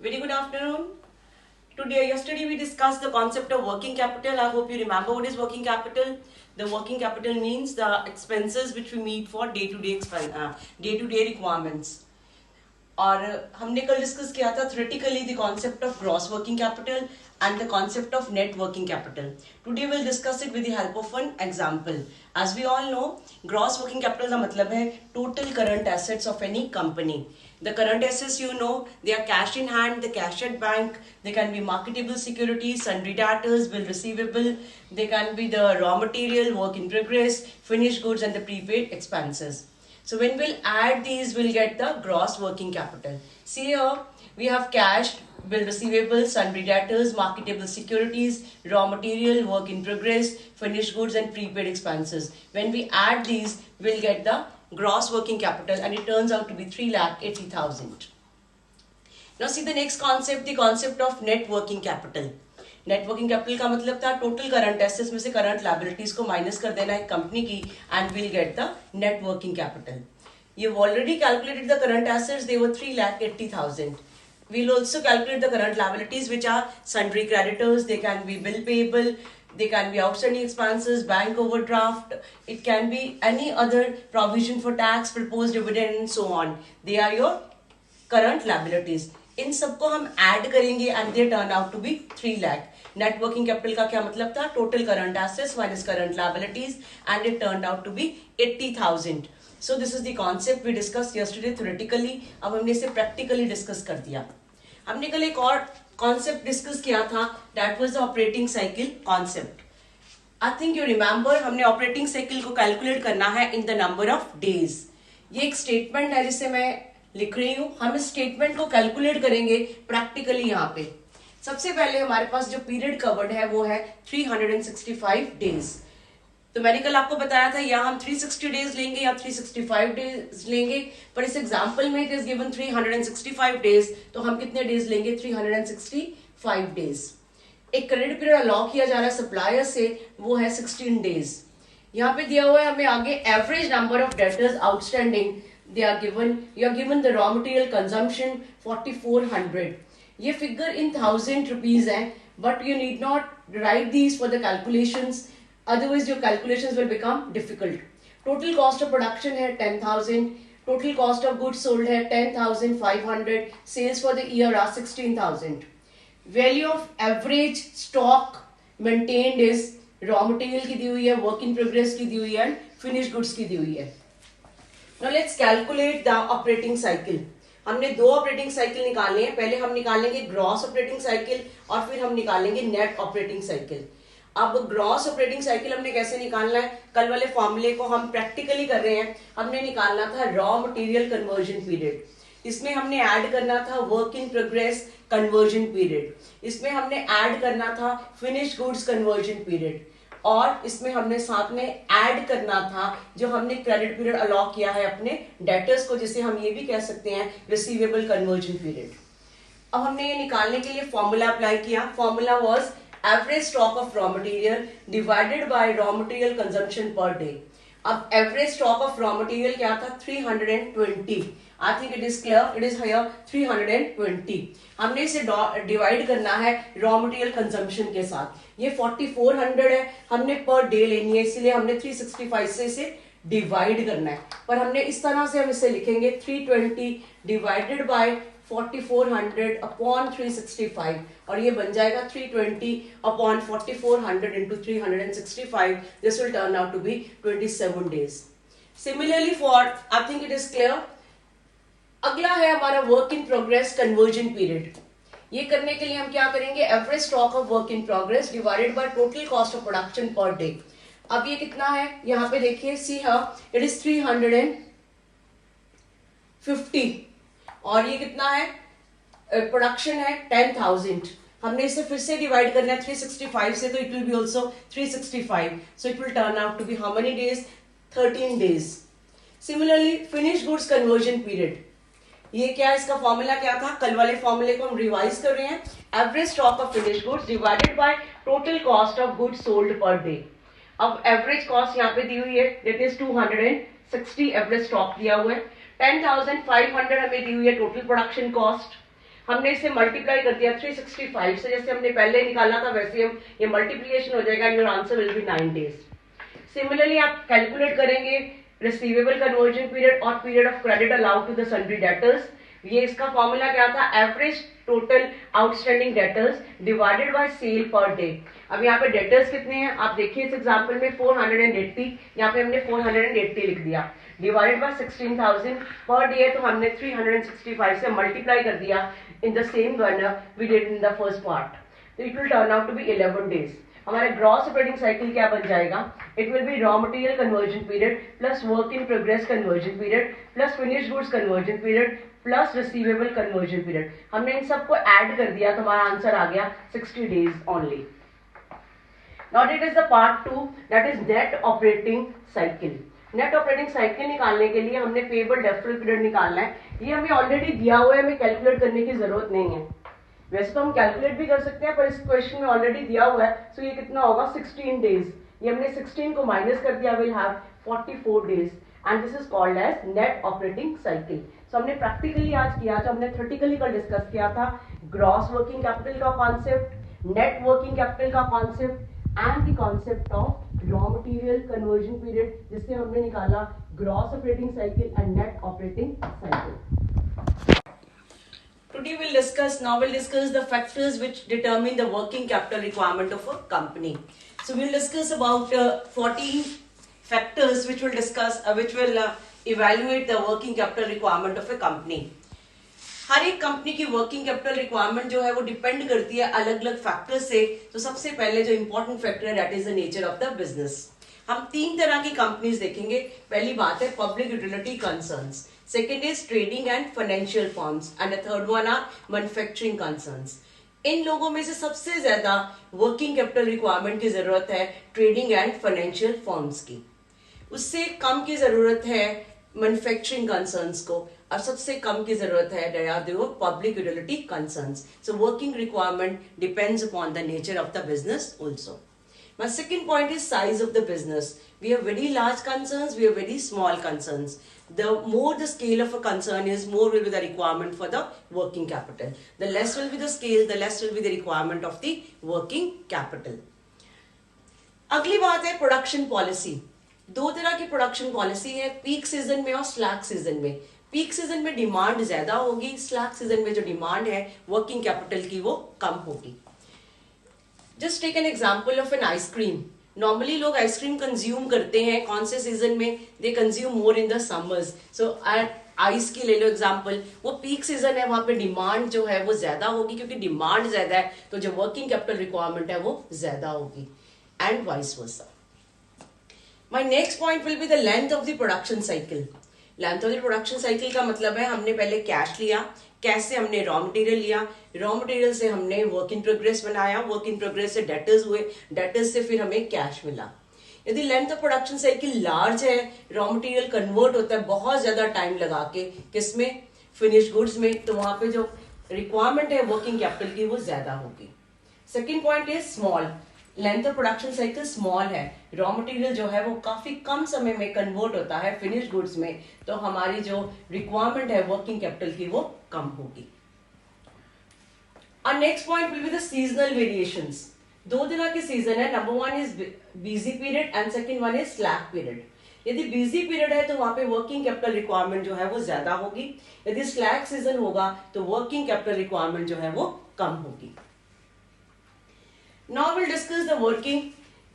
Very good afternoon. Yesterday we discussed the concept of working capital. I hope you remember what is working capital. The working capital means the expenses which we meet for day-to-day requirements. और हमने कल discuss किया था theoretically the concept of gross working capital and the concept of net working capital. Today we'll discuss it with the help of one example. As we all know, gross working capital का मतलब है total current assets of any company. The current assets, you know, they are cash in hand, the cash at bank, they can be marketable securities, sundry debtors, bill receivable, they can be the raw material, work in progress, finished goods and the prepaid expenses. So when we'll add these, we'll get the gross working capital. See here, we have cash, bill receivable, sundry debtors, marketable securities, raw material, work in progress, finished goods and prepaid expenses. When we add these, we'll get the gross working capital and it turns out to be 3,80,000. Now see the next concept, the concept of net working capital. Net working capital का मतलब था total current assets में से current liabilities को minus कर देना है company की and will get the net working capital. You've already calculated the current assets, they were 3,80,000. We'll also calculate the current liabilities, which are sundry creditors, they can be bill payable, they can be outstanding expenses, bank overdraft, it can be any other provision for tax, proposed dividend and so on. They are your current liabilities. इन सबको हम add करेंगे and they turn out to be 3 lakh. Net working capital का क्या मतलब था? Total current assets minus current liabilities and it turn out to be 80,000. So this is the concept we discuss yesterday theoretically. अब हमने इसे practically discuss कर दिया. हमने कल एक और कॉन्सेप्ट डिस्कस किया था, that was the operating cycle concept. I think you remember, हमने ऑपरेटिंग साइकिल को कैलकुलेट करना है in the number of days. ये एक स्टेटमेंट है जिसे मैं लिख रही हूं. हम इस स्टेटमेंट को कैलकुलेट करेंगे प्रैक्टिकली. यहाँ पे सबसे पहले हमारे पास जो पीरियड कवर्ड है वो है 365 डेज. तो मैंने कल आपको बताया था या हम 360 डेज लेंगे या 365 डेज लेंगे, पर इस एग्जांपल में इट इज गिवन 365 डेज, तो हम कितने डेज लेंगे? 365 डेज. एक क्रेडिट पीरियड अलॉ किया जा रहा है सप्लायर से, वो है 16 डेज. यहाँ पे दिया हुआ है हमें आगे average number of debtors outstanding. They are given, you are given the raw material consumption 4400. ये फिगर इन 1000 रुपीज है, but you need not write these for the calculations, otherwise your calculations will become difficult. Total cost of production है 10,000, total cost of goods sold है 10,500, sales for the year are 16,000. Value of average stock maintained is raw material की दी हुई है, work in progress की दी हुई है, finished goods की दी हुई है. Now let's calculate the operating cycle. हमने दो ऑपरेटिंग साइकिल निकालने हैं. पहले हम निकालेंगे ग्रॉस ऑपरेटिंग साइकिल और फिर हम निकालेंगे नेट ऑपरेटिंग साइकिल. अब ग्रॉस ऑपरेटिंग साइकिल हमने कैसे निकालना है? कल वाले फॉर्मूले को हम प्रैक्टिकली कर रहे हैं. हमने निकालना था रॉ मटेरियल कन्वर्जन पीरियड. इसमें हमने ऐड करना था work in progress conversion period. इसमें हमने ऐड करना था फिनिश गुड्स कन्वर्जन पीरियड. और इसमें हमने साथ में ऐड करना था जो हमने क्रेडिट पीरियड अलॉ किया है अपने डेटर्स को, जिसे हम ये भी कह सकते हैं रिसीवेबल कन्वर्जन पीरियड. अब हमने ये निकालने के लिए फॉर्मूला अप्लाई किया. Formula was average stock of raw material divided by raw material consumption per day. अब average stock of raw material क्या था? 320. I think it is clear, it is here 320. हमने इसे डिवाइड करना है रॉ मटेरियल कंजम्पशन के साथ. ये 4400 है, हमने पर डे लेनी है, इसलिए हमने 365 से इसे डिवाइड करना है. पर हमने इस तरह से हम इसे लिखेंगे 320 डिवाइडेड बाय 4400 अपॉन 365 और ये बन जाएगा 320 upon 4400 into 365. This will turn out to be 27 days. Similarly for, I think it is clear. अगला है हमारा work in progress conversion period. ये करने के लिए हम क्या करेंगे? Average stock of work in progress divided by total cost of production per day. अब ये कितना है? यहाँ पे देखिए, सी हियर इट इज 350 और ये कितना है? प्रोडक्शन है 10,000. हमने इसे फिर से डिवाइड करना है 365 से, तो it will be also 365. So it will turn out to be how many days? 13 days. Similarly finish goods conversion period. ये क्या है? इसका फॉर्मूला क्या था? कल वाले फॉर्मूले को हम रिवाइज कर रहे हैं. Average stock of finish goods divided by total cost of goods sold पर डे. अब एवरेज कॉस्ट यहाँ पे दी हुई है, दैट इज 260 एवरेज स्टॉक दिया हुआ है. 10,500 हमें दी हुई है टोटल प्रोडक्शन कॉस्ट. हमने इसे मल्टीप्लाई कर दिया 365 से, जैसे हमने पहले निकाला था वैसे हम ये मल्टीप्लिकेशन हो जाएगा and your answer will be 9 days. Similarly आप कैलकुलेट करेंगे रिसीवेबल कन्वर्जन पीरियड और period of credit allowed to the sundry debtors. ये इसका फॉर्मूला क्या था, average total outstanding debtors divided by sale per day. अब यहाँ पे डेटर्स कितने हैं आप देखिए, इस एग्जांपल में 480, यहाँ पे हमने 480 लिख दिया, डिवाइडेड बाय 16,000 पर डे है, तो हमने 365 से मल्टीप्लाई कर दिया in the same manner we did in the first part. तो it will turn out to be 11 days. हमारे ग्रॉस ऑपरेटिंग साइकिल क्या बन जाएगा, it will be raw material conversion period plus work in progress conversion period plus finish goods conversion period plus receivable conversion period. हमने इन सबको add कर दिया तो हमारा आंसर आ गया 60 days only. Now it is the part 2 that is net operating cycle. Net operating cycle निकालने के लिए हमने पेबल डेफरल पीरियड निकालना है. ये हमें ऑलरेडी दिया हुआ है, हमें कैलकुलेट करने की जरूरत नहीं है. वैसे तो हम कैलकुलेट भी कर सकते हैं पर इस क्वेश्चन में ऑलरेडी दिया हुआ है, सो ये कितना होगा 16 days. ये हमने 16 को माइनस कर दिया, will have 44 days and this is called as net operating cycle. So हमने प्रैक्टिकली आज किया था, हमने थ्योरेटिकली कल डिस्कस किया था ग्रॉस वर्किंग कैपिटल का कॉन्सेप्ट, नेट वर्किंग कैपिटल का concept and the concept of raw material conversion period, जिससे हमने निकाला gross operating cycle and net operating cycle. Today we'll discuss the factors which determine the working capital requirement of a company. So we'll discuss about 14 factors which will evaluate the working capital requirement of a company. हर एक company की working capital requirement जो है वो depend करती है अलग अलग factors से. तो सबसे पहले जो इंपॉर्टेंट फैक्टर है that is the nature of the business. हम 3 तरह की कंपनीज देखेंगे. पहली बात है public utility concerns, second is trading and financial firms and the third one are manufacturing concerns. इन लोगों में से सबसे ज्यादा वर्किंग कैपिटल रिक्वायरमेंट की जरूरत है ट्रेडिंग एंड फाइनेंशियल फर्म्स की. उससे कम की जरूरत है मैन्युफैक्चरिंग कंसर्न्स को और सबसे कम की जरूरत है public utility concerns. So working requirement depends upon the nature of the business also. My second point is size of the business. We have very large concerns, we have very small concerns. The more the scale of a concern is, more will be the requirement for the working capital. The less will be the scale, the less will be the requirement of the working capital. अगली बात है production policy. 2 तरह की production policy है, peak season में और slack season में. Peak season में डिमांड ज्यादा होगी, स्लैक सीजन में जो डिमांड है वर्किंग कैपिटल की वो कम होगी. Just take an example of an ice cream. Normally लोग आइसक्रीम कंज्यूम करते हैं कौन से सीजन में, they consume more in the summers. So ice की ले लो एग्जाम्पल, वो पीक सीजन है, वहां पे डिमांड जो है वो ज्यादा होगी, क्योंकि डिमांड ज्यादा है तो जो वर्किंग कैपिटल रिक्वायरमेंट है वो ज्यादा होगी and vice versa. My next point will be the length of the production cycle. Length of the production cycle का मतलब है हमने पहले कैश लिया, कैश से हमने रॉ मटेरियल लिया, रॉ मटेरियल से हमने वर्क इन प्रोग्रेस बनाया, वर्क इन प्रोग्रेस से डेटर्स हुए, डेटर्स से फिर हमें कैश मिला. यदि length of production cycle large है, रॉ मटेरियल कन्वर्ट होता है बहुत ज्यादा टाइम लगा के किसमें, फिनिश गुड्स में, तो वहां पे जो रिक्वायरमेंट है वर्किंग कैपिटल की वो ज्यादा होगी. Second point is small. Length of production cycle small है, रॉ मटेरियल जो है वो काफी कम समय में कन्वर्ट होता है फिनिश गुड्स में, तो हमारी जो रिक्वायरमेंट है वर्किंग कैपिटल की वो कम होगी. और next point will be the seasonal variations. 2 तरह के सीजन है, number 1 is busy period and second one is slack period. यदि बिजी पीरियड है तो वहां पे वर्किंग कैपिटल रिक्वायरमेंट जो है वो ज्यादा होगी, यदि स्लैक सीजन होगा तो वर्किंग कैपिटल रिक्वायरमेंट जो है वो कम होगी. Now we'll discuss the working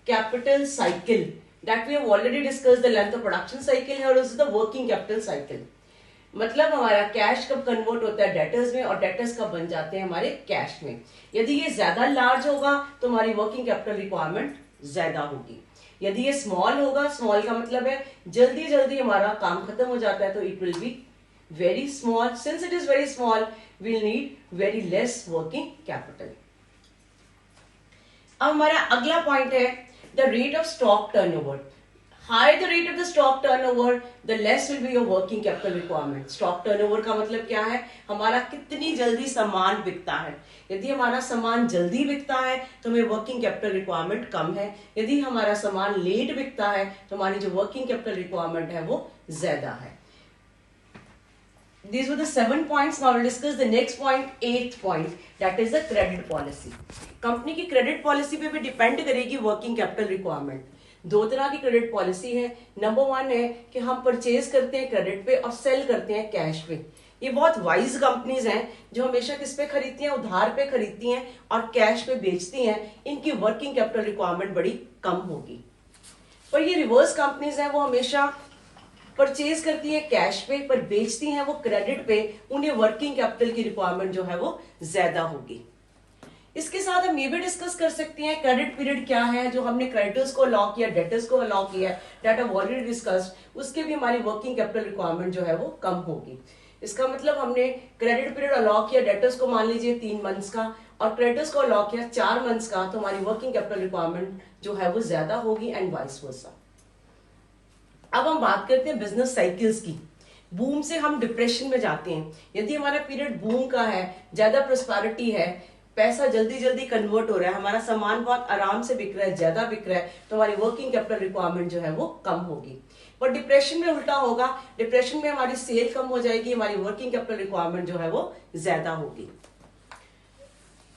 capital cycle that we have already discussed the length of production cycle है और this is the working capital cycle. मतलब हमारा कैश कब कन्वर्ट होता है डेटर्स में और डेटर्स कब बन जाते हैं हमारे कैश में. यदि ये ज्यादा लार्ज होगा तो हमारी वर्किंग कैपिटल रिक्वायरमेंट ज्यादा होगी. यदि ये स्मॉल होगा, स्मॉल का मतलब है जल्दी जल्दी हमारा काम खत्म हो जाता है, तो it will be very small. Since it is very small we'll need very less working capital. अब हमारा अगला पॉइंट है the rate of stock turnover. Higher the rate of the stock turnover the less will be your working capital requirement. Stock turnover का मतलब क्या है, हमारा कितनी जल्दी सामान बिकता है. यदि हमारा सामान जल्दी बिकता है तो हमें वर्किंग कैपिटल रिक्वायरमेंट कम है, यदि हमारा सामान लेट बिकता है तो हमारी जो वर्किंग कैपिटल रिक्वायरमेंट है वो ज्यादा है. These were the 7 points. Now we'll discuss the next point, 8th point, that is the credit policy. Company की क्रेडिट पॉलिसी पे भी डिपेंड करेगी वर्किंग कैपिटल रिक्वायरमेंट. दो तरह की क्रेडिट पॉलिसी है. नंबर 1 है कि हम परचेज करते हैं क्रेडिट पे और सेल करते हैं कैश पे. ये बहुत वाइज कंपनीज हैं जो हमेशा किस पे खरीदती हैं, उधार पे खरीदती हैं और कैश पे बेचती हैं. इनकी वर्किंग कैपिटल रिक्वायरमेंट बड़ी कम होगी. पर ये रिवर्स कंपनीज हैं, वो हमेशा परचेज करती है कैश पे पर बेचती हैं वो क्रेडिट पे. उन्हें वर्किंग कैपिटल की रिक्वायरमेंट जो है वो ज्यादा होगी. इसके साथ हम ये भी डिस्कस कर सकते हैं क्रेडिट पीरियड क्या है. जो हमने क्रेडिटर्स को अलाउ किया, डेटर्स को अलाउ किया, डेट हैव ऑलरेडी डिस्कस्ड, उसके भी हमारी वर्किंग कैपिटल रिक्वायरमेंट जो है वो कम होगी. इसका मतलब हमने क्रेडिट पीरियड अलाउ किया डेटर्स को मान लीजिए 3 मंथ्स का और क्रेडिटर्स को अलाउ किया 4 मंथ्स का, तो हमारी वर्किंग कैपिटल रिक्वायरमेंट जो है वो ज्यादा होगी एंड वाइस वर्सा. अब हम बात करते हैं बिजनेस साइकिल्स की. बूम से हम डिप्रेशन में जाते हैं. यदि हमारा पीरियड बूम का है, ज्यादा प्रोस्पेरिटी है, पैसा जल्दी जल्दी कन्वर्ट हो रहा है, हमारा सामान बहुत आराम से बिक रहा है, ज्यादा बिक रहा है, तो हमारी वर्किंग कैपिटल रिक्वायरमेंट जो है वो कम होगी. पर डिप्रेशन में उल्टा होगा. डिप्रेशन में हमारी सेल कम हो जाएगी, हमारी वर्किंग कैपिटल रिक्वायरमेंट जो है वो ज्यादा होगी.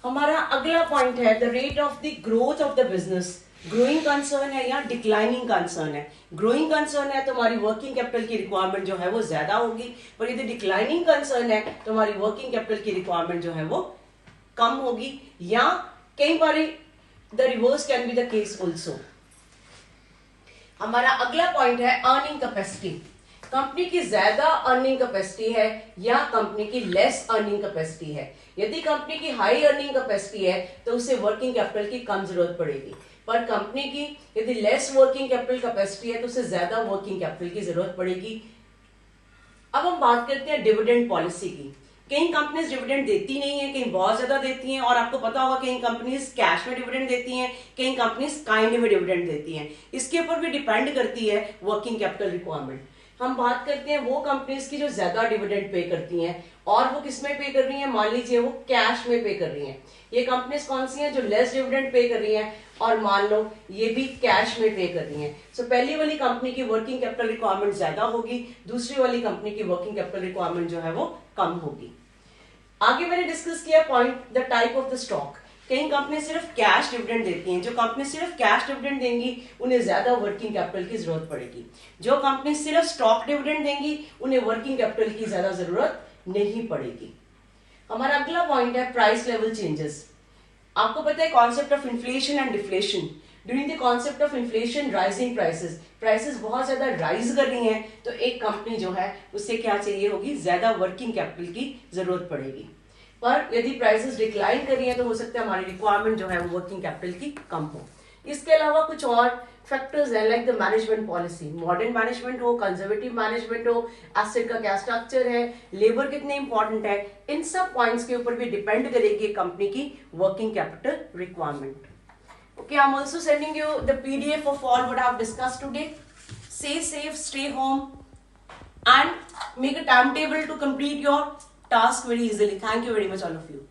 हमारा अगला पॉइंट है the rate of the growth of the business. Growing concern है या डिक्लाइनिंग कंसर्न है. ग्रोइंग कंसर्न है तो हमारी वर्किंग कैपिटल की रिक्वायरमेंट जो है वो ज्यादा होगी. पर यदि डिक्लाइनिंग कंसर्न है तो हमारी वर्किंग कैपिटल की रिक्वायरमेंट जो है वो कम होगी. या कई बार the reverse can be the case also. हमारा अगला पॉइंट है अर्निंग कैपेसिटी. कंपनी की ज्यादा अर्निंग कैपेसिटी है या कंपनी की लेस अर्निंग कैपेसिटी है. यदि कंपनी की हाई अर्निंग कैपेसिटी है तो उसे वर्किंग कैपिटल की कम जरूरत पड़ेगी. पर कंपनी की यदि लेस वर्किंग कैपिटल कैपेसिटी है तो उसे ज्यादा वर्किंग कैपिटल की जरूरत पड़ेगी. अब हम बात करते हैं डिविडेंड पॉलिसी की. कई कंपनीज डिविडेंड देती नहीं है, कहीं बहुत ज्यादा देती हैं, और आपको पता होगा कई कंपनीज कैश में डिविडेंड देती हैं, कई कंपनीज काइंड में डिविडेंड देती हैं. इसके ऊपर भी डिपेंड करती है वर्किंग कैपिटल रिक्वायरमेंट. हम बात करते हैं वो कंपनीज की जो ज्यादा डिविडेंड पे करती हैं और वो किस में पे कर रही हैं. मान लीजिए वो कैश में पे कर रही हैं. ये कंपनीज कौन सी हैं जो लेस डिविडेंड पे कर रही हैं और मान लो ये भी कैश में पे कर रही हैं. सो पहली वाली कंपनी की वर्किंग कैपिटल रिक्वायरमेंट ज्यादा होगी, दूसरी वाली कंपनी की वर्किंग कैपिटल रिक्वायरमेंट जो है वो कम होगी. आगे मैंने डिस्कस किया point the type of the stock. कई कंपनी सिर्फ कैश डिविडेंड देती हैं. जो कंपनी सिर्फ कैश डिविडेंड देंगी उन्हें ज्यादा वर्किंग कैपिटल की जरूरत पड़ेगी. जो कंपनी सिर्फ स्टॉक डिविडेंड देंगी उन्हें वर्किंग कैपिटल की ज्यादा जरूरत नहीं पड़ेगी. हमारा अगला पॉइंट है प्राइस लेवल चेंजेस. आपको पता है concept of inflation and deflation. During the concept of inflation rising prices बहुत ज्यादा राइज कर रही हैं तो एक कंपनी जो है उससे क्या चाहिए होगी, ज्यादा वर्किंग कैपिटल की जरूरत पड़ेगी. पर यदि प्राइसेस डिक्लाइन कर रही हैं तो हो सकता है हमारी रिक्वायरमेंट जो है वो वर्किंग कैपिटल की कम हो. इसके अलावा कुछ और फैक्टर्स हैं like the management policy. Modern management हो, कंजर्वेटिव मैनेजमेंट हो, एसेट का क्या स्ट्रक्चर है, लेबर कितने इंपॉर्टेंट है, इन सब पॉइंट्स के ऊपर भी डिपेंड करेगी कंपनी की working capital requirement. Okay, I'm also sending you the PDF of all what I have discussed today. Stay safe, stay home, and make a timetable to complete your task very easily. Thank you very much, all of you.